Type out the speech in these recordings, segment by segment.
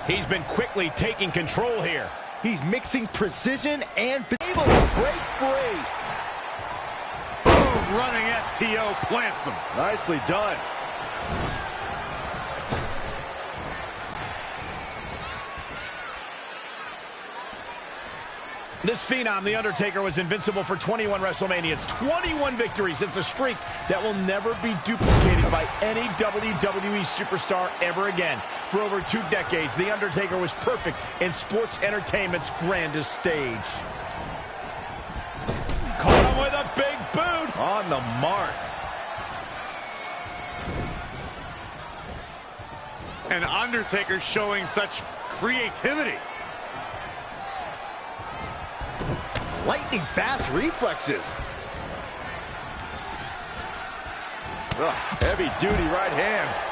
He's been quickly taking control here. He's mixing precision and able to break free. Boom, running STO plants him. Nicely done. This Phenom, The Undertaker, was invincible for 21 WrestleManias, 21 victories. It's a streak that will never be duplicated by any WWE superstar ever again. For over 2 decades, The Undertaker was perfect in sports entertainment's grandest stage. Caught him with a big boot. On the mark. And Undertaker showing such creativity. Lightning fast reflexes. Heavy duty right hand.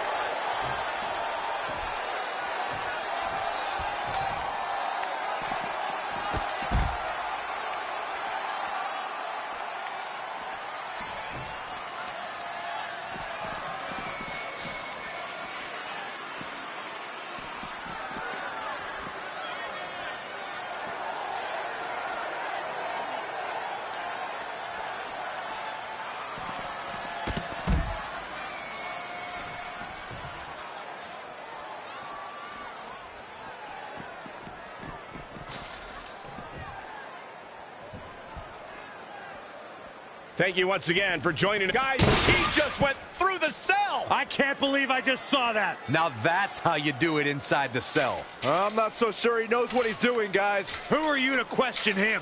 Thank you once again for joining. Guys, he just went through the cell. I can't believe I just saw that. Now that's how you do it inside the cell. I'm not so sure he knows what he's doing, guys. Who are you to question him?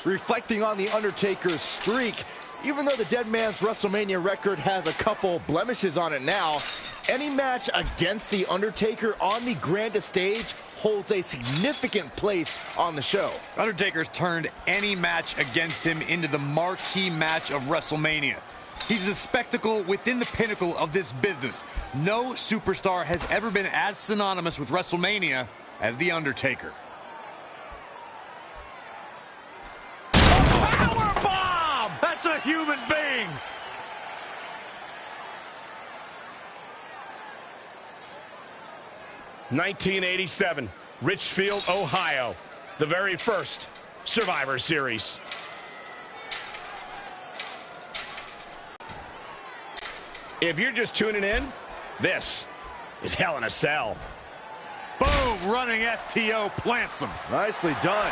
Reflecting on The Undertaker's streak, even though the dead man's WrestleMania record has a couple blemishes on it now, any match against The Undertaker on the grandest stage holds a significant place on the show. Undertaker's turned any match against him into the marquee match of WrestleMania. He's a spectacle within the pinnacle of this business. No superstar has ever been as synonymous with WrestleMania as The Undertaker. Power bomb! That's a human being! (1987), Richfield, Ohio, the very first Survivor Series. If you're just tuning in, this is Hell in a Cell. Boom, running STO plants him. Nicely done.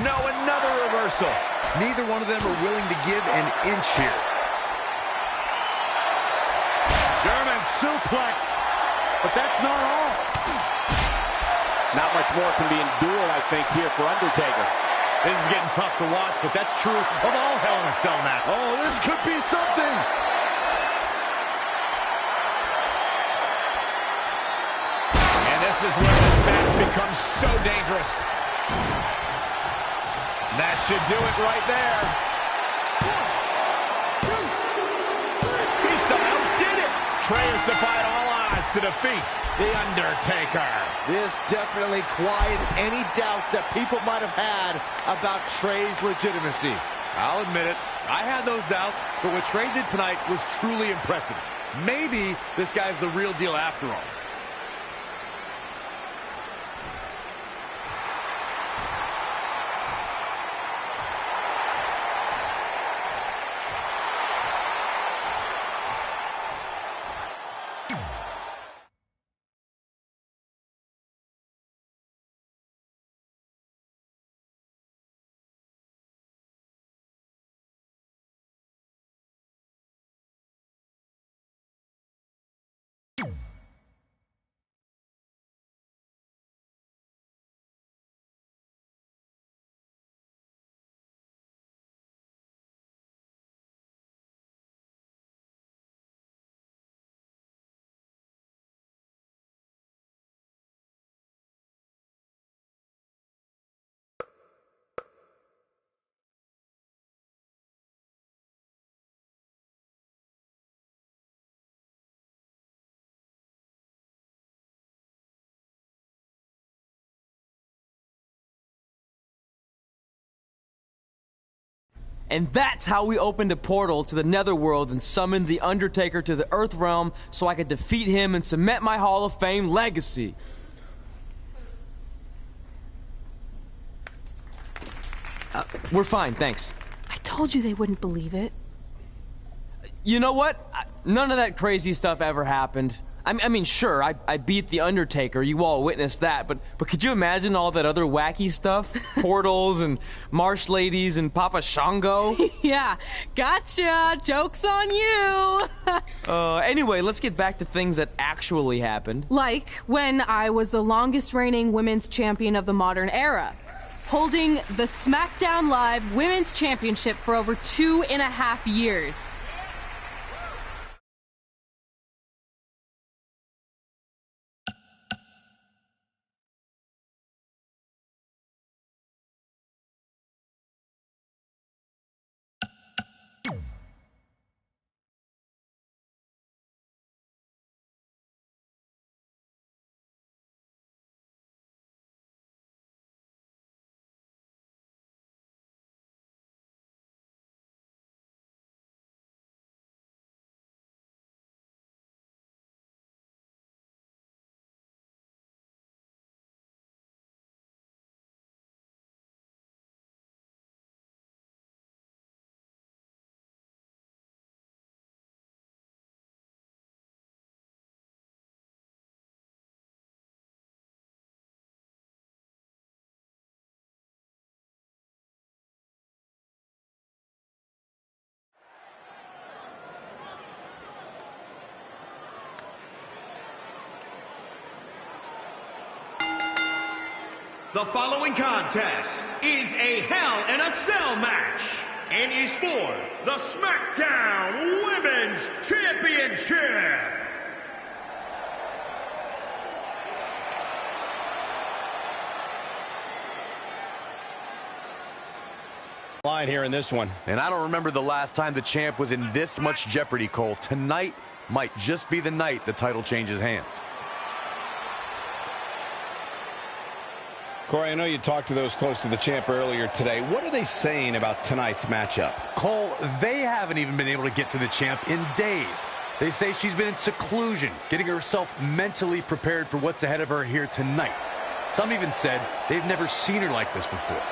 No, another reversal. Neither one of them are willing to give an inch here. German suplex. But that's not all. Not much more can be endured, I think, here for Undertaker. This is getting tough to watch, but that's true of all Hell in a Cell matches. Oh, this could be something. And this is where this match becomes so dangerous. That should do it right there. 1, 2, 3. He somehow did it. Trey has defied all odds to defeat The Undertaker. This definitely quiets any doubts that people might have had about Trey's legitimacy. I'll admit it. I had those doubts, but what Trey did tonight was truly impressive. Maybe this guy's the real deal after all. And that's how we opened a portal to the netherworld and summoned the Undertaker to the Earth Realm so I could defeat him and cement my Hall of Fame legacy. We're fine, thanks. I told you they wouldn't believe it. You know what? None of that crazy stuff ever happened. I mean, sure, I beat the Undertaker. You all witnessed that. But could you imagine all that other wacky stuff? Portals and marsh ladies and Papa Shango? Yeah, gotcha. Joke's on you. Anyway, let's get back to things that actually happened. Like when I was the longest reigning women's champion of the modern era, holding the SmackDown Live Women's Championship for over 2.5 years. The following contest is a Hell in a Cell match and is for the SmackDown Women's Championship. Line here in this one. And I don't remember the last time the champ was in this much jeopardy, Cole. Tonight might just be the night the title changes hands. Corey, I know you talked to those close to the champ earlier today. What are they saying about tonight's matchup? Cole, they haven't even been able to get to the champ in days. They say she's been in seclusion, getting herself mentally prepared for what's ahead of her here tonight. Some even said they've never seen her like this before.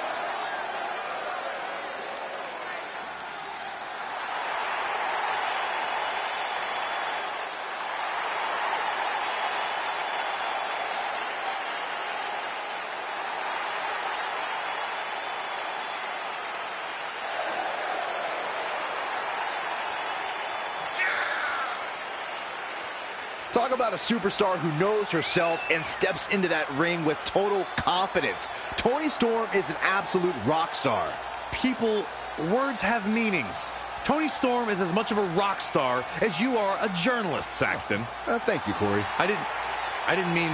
Talk about a superstar who knows herself and steps into that ring with total confidence. Toni Storm is an absolute rock star. People, words have meanings. Toni Storm is as much of a rock star as you are a journalist, Saxton. Thank you, Corey. I didn't mean...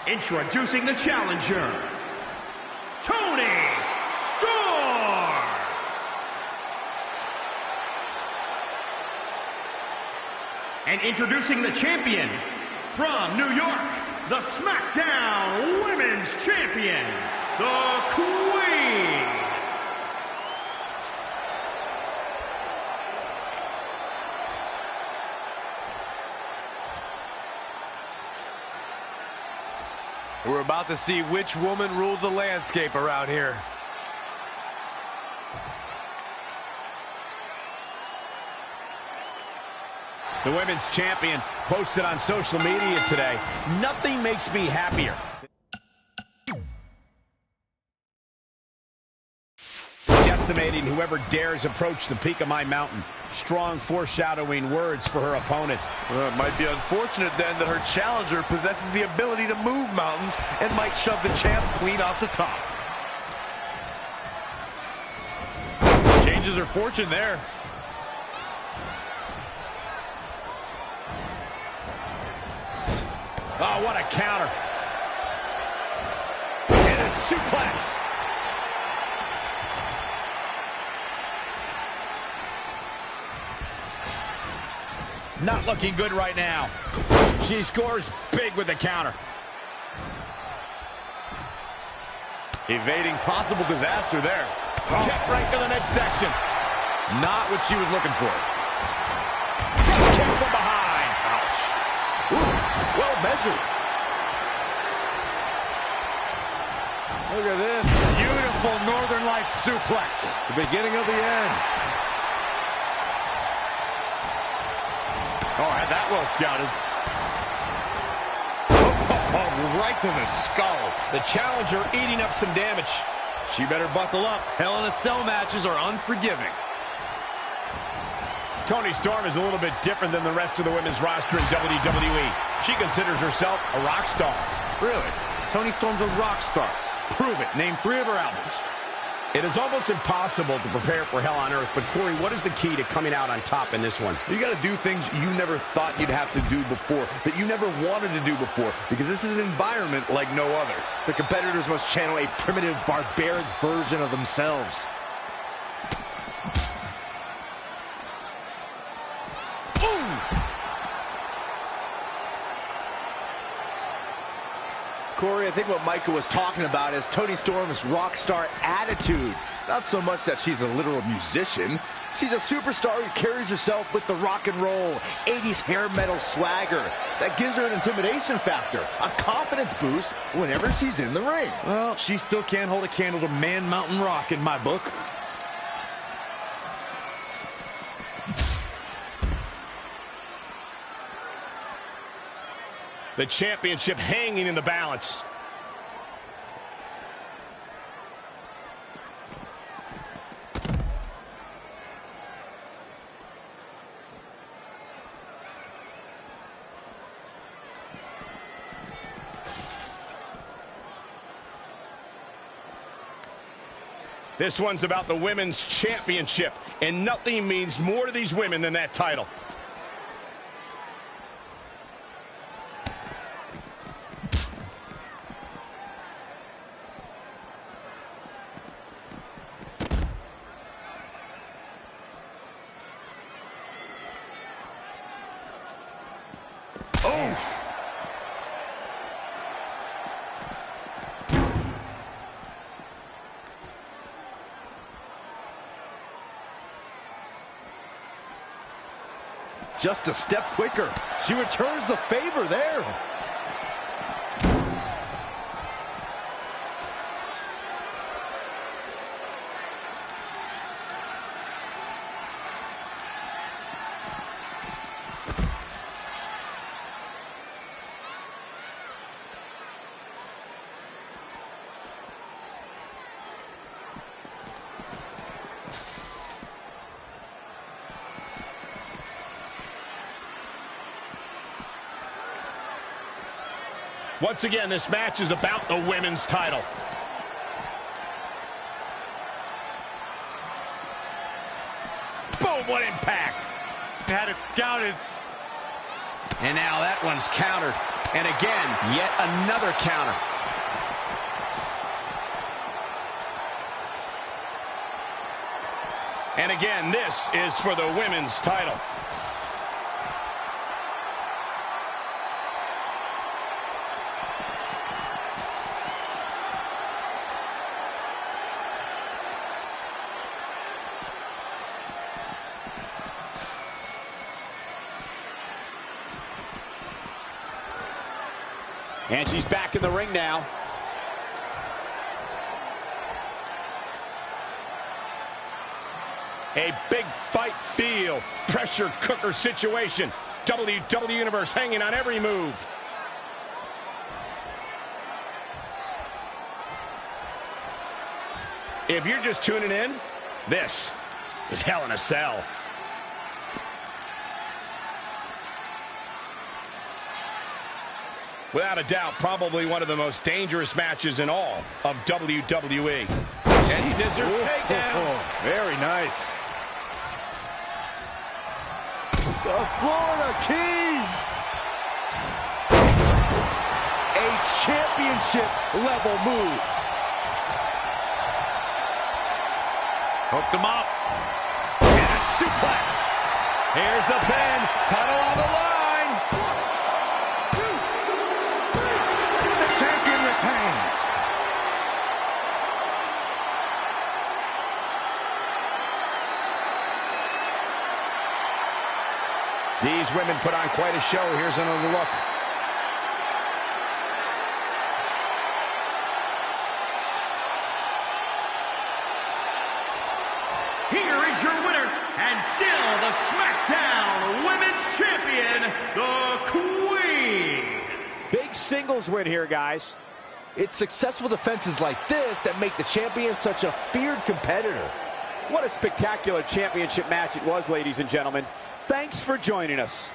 Introducing the challenger, Toni Storm. And introducing the champion, from New York, the SmackDown Women's Champion, the Queen. We're about to see which woman rules the landscape around here. The women's champion posted on social media today. Nothing makes me happier. Decimating whoever dares approach the peak of my mountain. Strong foreshadowing words for her opponent. Well, it might be unfortunate then that her challenger possesses the ability to move mountains and might shove the champ clean off the top. Changes her fortune there. Oh, what a counter. And a suplex. Not looking good right now. She scores big with the counter. Evading possible disaster there. Kick right to the midsection. Not what she was looking for. Drop kick from behind. Ouch. Ooh, well measured. Look at this. Beautiful Northern Lights suplex. The beginning of the end. All right, that well scouted. Oh, right to the skull. The challenger eating up some damage. She better buckle up. Hell in a Cell matches are unforgiving. Toni Storm is a little bit different than the rest of the women's roster in WWE. She considers herself a rock star. Really? Toni Storm's a rock star. Prove it. Name 3 of her albums. It is almost impossible to prepare for Hell on Earth, but Corey, what is the key to coming out on top in this one? You got to do things you never thought you'd have to do before, that you never wanted to do before, because this is an environment like no other. The competitors must channel a primitive, barbaric version of themselves. Corey, I think what Micah was talking about is Toni Storm's rock star attitude. Not so much that she's a literal musician. She's a superstar who carries herself with the rock and roll, 80s hair metal swagger. That gives her an intimidation factor, a confidence boost whenever she's in the ring. Well, she still can't hold a candle to Man Mountain Rock in my book. The championship hanging in the balance. This one's about the women's championship, and nothing means more to these women than that title. Just a step quicker. She returns the favor there. Once again, this match is about the women's title. Boom, what impact. Had it scouted. And now that one's countered. And again, yet another counter. And again, this is for the women's title. And she's back in the ring now. A big fight feel, pressure cooker situation. WWE Universe hanging on every move. If you're just tuning in, this is Hell in a Cell. Without a doubt, probably one of the most dangerous matches in all of WWE. And scissors takedown. Very nice. The Florida Keys. championship level move. Hooked him up. And a suplex. Here's the pin. Title on the line. 1, 2, 3. The champion retains. These women put on quite a show. Here's another look. Here is your winner, and still the SmackDown Women's Champion, the Queen. Big singles win here, guys. It's successful defenses like this that make the champion such a feared competitor. What a spectacular championship match it was, ladies and gentlemen. Thanks for joining us.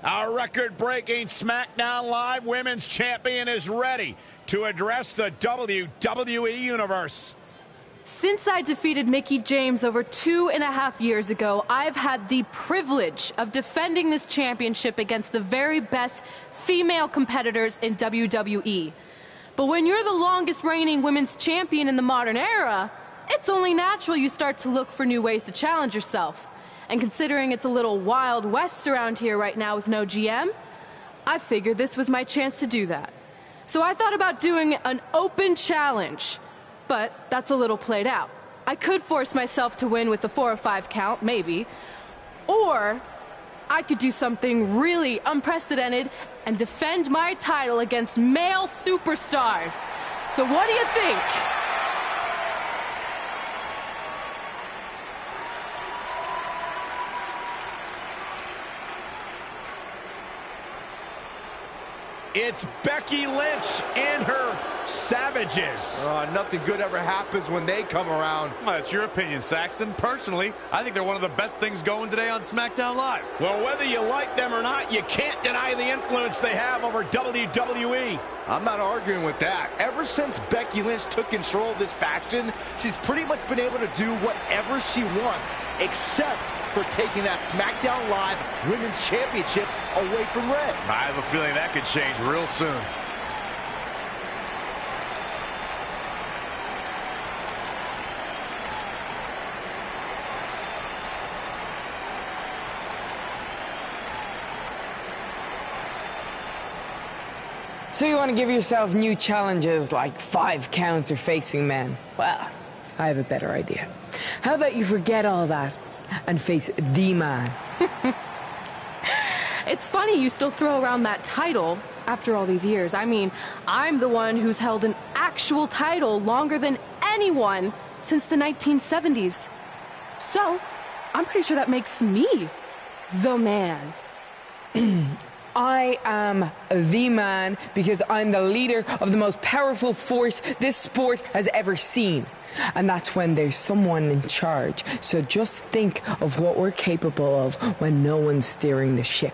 Our record-breaking SmackDown Live Women's Champion is ready to address the WWE Universe. Since I defeated Mickie James over 2.5 years ago, I've had the privilege of defending this championship against the very best female competitors in WWE. But when you're the longest reigning women's champion in the modern era, it's only natural you start to look for new ways to challenge yourself. And considering it's a little Wild West around here right now with no GM, I figured this was my chance to do that. So I thought about doing an open challenge, but that's a little played out. I could force myself to win with a 4 or 5 count, maybe, or I could do something really unprecedented and defend my title against male superstars. So what do you think? It's Becky Lynch and her Savages. Nothing good ever happens when they come around. Well, that's your opinion, Saxton. Personally, I think they're one of the best things going today on SmackDown Live. Well, whether you like them or not, you can't deny the influence they have over WWE. I'm not arguing with that. Ever since Becky Lynch took control of this faction, she's pretty much been able to do whatever she wants, except for taking that SmackDown Live Women's Championship away from Red. I have a feeling that could change real soon. So you want to give yourself new challenges like 5 counts or facing men? Well, I have a better idea. How about you forget all that and face the man? It's funny you still throw around that title after all these years. I mean, I'm the one who's held an actual title longer than anyone since the 1970s. So, I'm pretty sure that makes me the man. I am the man because I'm the leader of the most powerful force this sport has ever seen. And that's when there's someone in charge. So just think of what we're capable of when no one's steering the ship.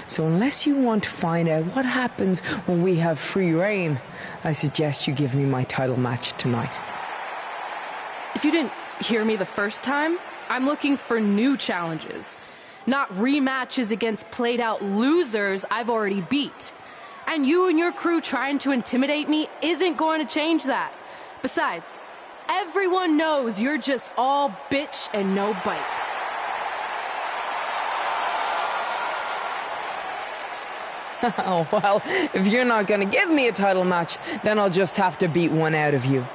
So unless you want to find out what happens when we have free reign, I suggest you give me my title match tonight. If you didn't hear me the first time, I'm looking for new challenges. Not rematches against played-out losers I've already beat. And you and your crew trying to intimidate me isn't going to change that. Besides, everyone knows you're just all bitch and no bite. Oh, well, if you're not going to give me a title match, then I'll just have to beat one out of you.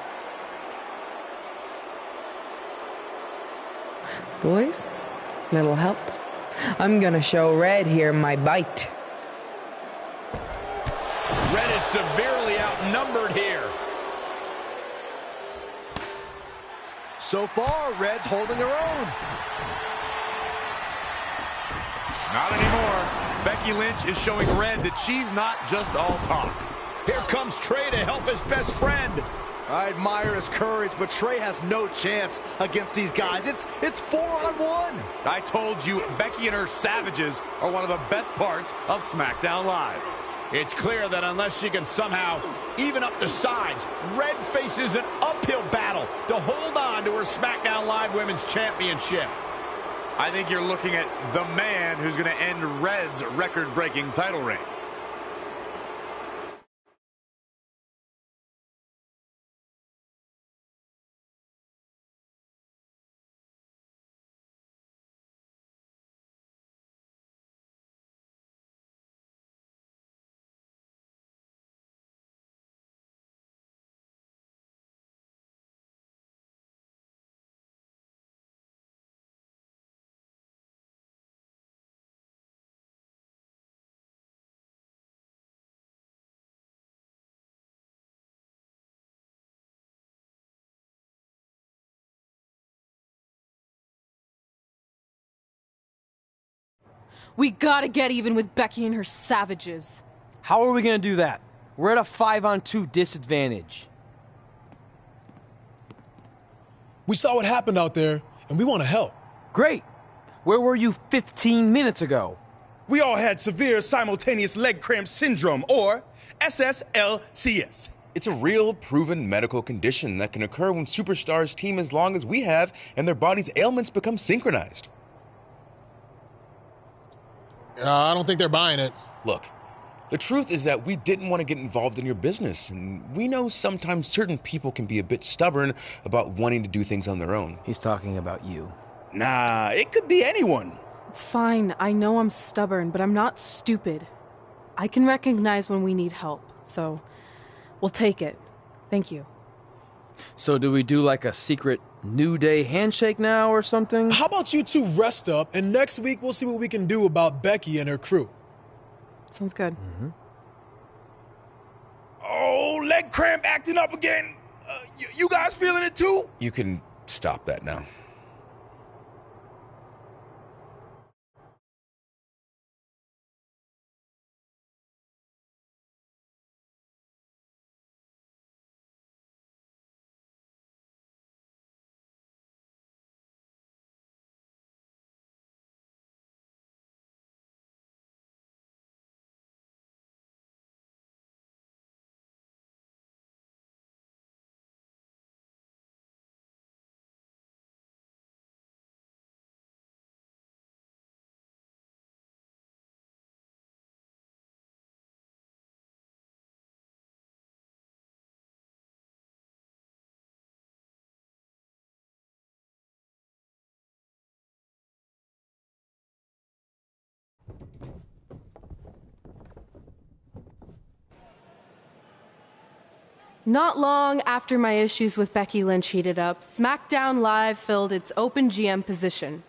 Boys, little help. I'm going to show Red here my bite. Red is severely outnumbered here. So far, Red's holding her own. Not anymore. Becky Lynch is showing Red that she's not just all talk. Here comes Trey to help his best friend. I admire his courage, but Trey has no chance against these guys. It's 4-on-1. I told you, Becky and her savages are one of the best parts of SmackDown Live. It's clear that unless she can somehow even up the sides, Red faces an uphill battle to hold on to her SmackDown Live Women's Championship. I think you're looking at the man who's going to end Red's record-breaking title reign. We gotta get even with Becky and her savages. How are we gonna do that? We're at a 5-on-2 disadvantage. We saw what happened out there, and we want to help. Great. Where were you 15 minutes ago? We all had severe simultaneous leg cramp syndrome, or SSLCS. It's a real, proven medical condition that can occur when superstars team as long as we have and their body's ailments become synchronized. I don't think they're buying it. Look, the truth is that we didn't want to get involved in your business, and we know sometimes certain people can be a bit stubborn about wanting to do things on their own. He's talking about you. Nah, it could be anyone. It's fine. I know I'm stubborn, but I'm not stupid. I can recognize when we need help, so we'll take it. Thank you. So do we do like a secret New Day handshake now or something? How about you two rest up, and next week we'll see what we can do about Becky and her crew. Sounds good. Mm-hmm. Oh, leg cramp acting up again. You guys feeling it too? You can stop that now. Not long after my issues with Becky Lynch heated up, SmackDown Live filled its open GM position.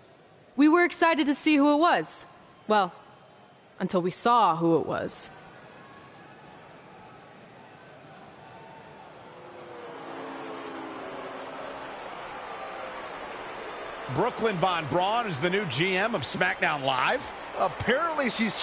We were excited to see who it was. Well, until we saw who it was. Brooklyn Von Braun is the new GM of SmackDown Live. Apparently she's